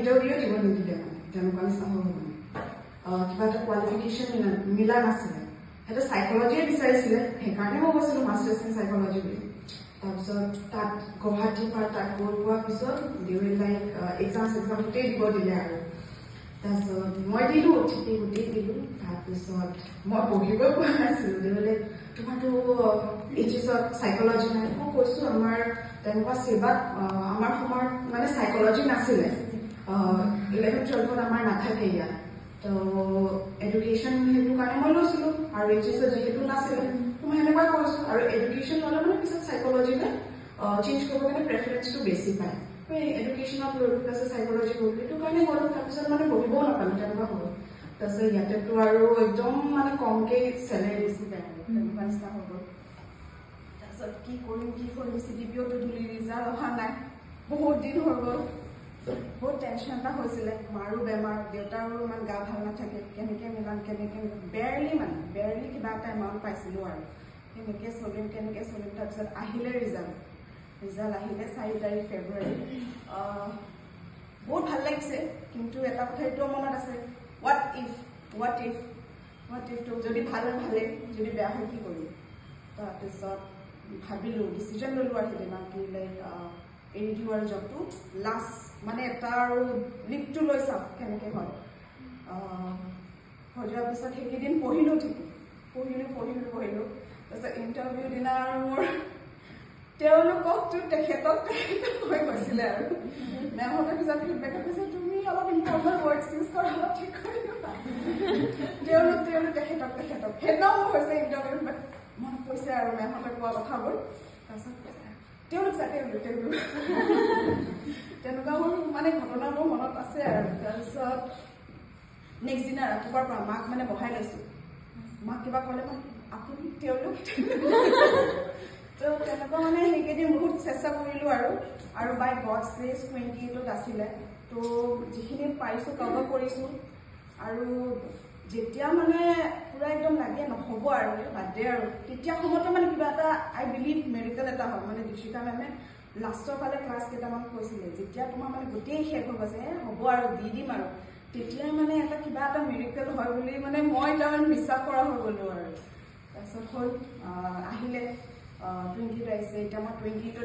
interview দিব নিদিলে মানে তেনেকুৱা নিচিনা হ'ল মানে কিবা এটা কোৱালিফিকেশ্যন মিলা নাছিলে সেইটো চাইকলজিয়ে বিচাৰিছিলে সেইকাৰণে মই কৈছিলোঁ মাষ্টাৰ্ছ ইন চাইকলজি বুলি তাৰপিছত তাত গুৱাহাটীৰ পৰা তাত গৈ পোৱাৰ পিছত ডিউৰিং লাইক এক্সাম গোটেই দিব দিলে আৰু তাৰপিছত মই দিলোঁ ঠিকেই গোটেই দিলোঁ তাৰপিছত মই পঢ়িবই পোৱা নাছিলোঁ দিবলৈ তোমাৰতো এইচএছত চাইকলজি নাই মই কৈছোঁ আমাৰ তেনেকুৱা ছেবাত আমাৰ সময়ত মানে চাইকলজি নাছিলে 11-12ত আমাৰ নাথাকে ইয়াত তো এডুকেশ্যন সেইটো কাৰণে মই লৈছিলোঁ আৰু এইচএছত যিহেতু নাছিলে মই সেনেকুৱাই কৈছোঁ আৰু এডুকেশ্যন ল'লে মানে পিছত চাইকলজিলৈ চেঞ্জ কৰিব কাৰণে প্ৰেফাৰেঞ্চটো বেছি পায় এডুকেশ্যনত লৈ তাৰপিছত চাইকলজি কৰিলোঁ সেইটো কাৰণে গ'লোঁ তাৰপিছত মানে পঢ়িবও নাপালোঁ তেনেকুৱা হ'ল তাৰপিছত ইয়াতেতো আৰু একদম মানে কমকৈ চেলেৰি বেছি পায় তেনেকুৱা নিচিনা হৈ গ'ল তাৰপিছত কি কৰিম CDPOটো দিলোঁ ৰিজাল্ট অহা নাই বহুত দিন হৈ গ'ল বহুত টেনশ্যন এটা হৈছিলে মাৰো বেমাৰ দেউতাৰো ইমান গা ভাল নাথাকে কেনেকৈ মিলাম কেনেকৈ বেৰলি কিবা এটা এমাউণ্ট পাইছিলোঁ আৰু কেনেকৈ চলিম তাৰপিছত আহিলে ৰিজাল্ট আহিলে 4 তাৰিখ ফেব্ৰুৱাৰী বহুত ভাল লাগিছে কিন্তু এটা কথা এইটো মনত আছে হোৱাট ইফটো যদি ভাল হয় ভালেই যদি বেয়া হয় কি কৰিম তাৰপিছত ভাবিলোঁ ডিচিজন ল'লোঁ আৰু সেইদিনা কি লাইক এৰি দিওঁ আৰু জবটো লাষ্ট মানে এটা আৰু লিপটো লৈ চাওঁ কেনেকৈ হয় হৈ যোৱাৰ পিছত সেইকেইদিন পঢ়িলোঁ তাৰপিছত ইণ্টাৰভিউ দিনা আৰু মোৰ তেওঁলোককতো তেখেতক হৈ গৈছিলে আৰু মেমহঁতে পিছত ফিডবেক কৈছে তুমি অলপ ইনফৰ্মেল ৱৰ্ডছ ইউজ কৰা অলপ ঠিক কৰি দিবা তেওঁলোক তেখেতক সেইদিনাও মোৰ হৈছে ইণ্টাৰভিউ মনত পৰিছে আৰু মেমহঁতে কোৱা কথাবোৰ তাৰপিছত তেওঁলোক যাতে তেনেকুৱা মোৰ মানে ঘটনাবোৰ মনত আছে আৰু তাৰপিছত নেক্সট দিনা ৰাতিপুৱাৰ পৰা মাক মানে বহাই লৈছোঁ মাক কিবা ক'লে আপুনি তেওঁলোক তো তেনেকুৱা মানে সেইকেইদিন বহুত চেষ্টা কৰিলোঁ আৰু বাই গডছ গ্ৰেছ 28ত আছিলে তো যিখিনি পাৰিছোঁ কভাৰ কৰিছোঁ আৰু যেতিয়া মানে পুৰা একদম লাগে নহ'ব আৰু বাদে আৰু তেতিয়া সময়তে মানে কিবা এটা আই বিলিভ মেডিকেল এটা হয় মানে দীক্ষিতা মেমে লাষ্টৰ ফালে ক্লাছ কেইটামান কৈছিলে যেতিয়া তোমাৰ মানে গোটেই শেষ হৈ গৈছে হ'ব আৰু দি দিম আৰু তেতিয়াই মানে এটা কিবা এটা মেডিকেল হয় বুলি মানে মই তাৰমানে বিশ্বাস কৰা হৈ গ'লোঁ আৰু তাৰপিছত হ'ল আহিলে 20ত আহিছে এতিয়া মই 28ত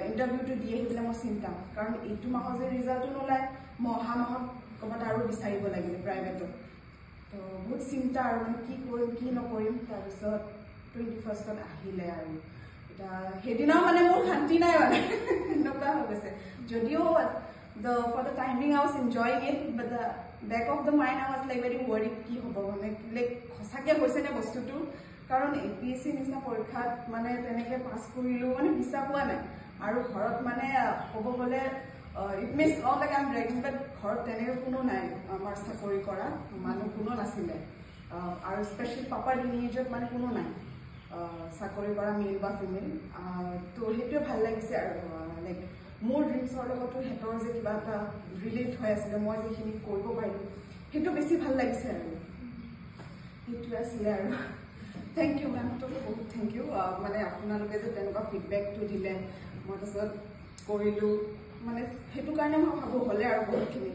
ইণ্টাৰভিউটো দি আহি পেলাই মই চিন্তা কাৰণ এইটো মাহত যে ৰিজাল্টটো নোলায় মই অহা মাহত ক'ৰবাত আৰু বিচাৰিব লাগিলে প্ৰাইভেটত তো বহুত চিন্তা আৰু মানে কি কৰিম কি নকৰিম তাৰপিছত 21st আহিলে আৰু এতিয়া সেইদিনাও মানে মোৰ শান্তি নাই মানে এনেকুৱা হৈ গৈছে যদিও for the timing I was enjoying it but the back of the mind I was like very worried কি হ'ব মানে লাইক সঁচাকৈ হৈছেনে বস্তুটো কাৰণ APSC নিচিনা পৰীক্ষাত মানে তেনেকৈ পাছ কৰিলোঁ মানে বিশ্বাস হোৱা নাই আৰু ঘৰত মানে ক'ব গ'লে it means all like I am breaking but ঘৰত তেনেকৈ কোনো নাই আমাৰ চাকৰি কৰা মানুহ কোনো নাছিলে আৰু স্পেচিয়েল পাপাৰ লিনিয়েজত মানে কোনো নাই চাকৰি কৰা মেল বা ফিমেল তো সেইটোৱে ভাল লাগিছে আৰু লাইক মোৰ ড্ৰিমছৰ লগতো সিহঁতৰ যে কিবা এটা ৰিলেট হৈ আছিলে মই যিখিনি কৰিব পাৰিলোঁ সেইটো বেছি ভাল লাগিছে আৰু সেইটোৱে আছিলে আৰু থেংক ইউ মেমহঁতক বহুত থেংক ইউ মানে আপোনালোকে যে তেনেকুৱা ফিডবেকটো দিলে মই তাৰপিছত কৰিলোঁ মানে সেইটো কাৰণে মই ভাবোঁ হ'লে আৰু বহুতখিনি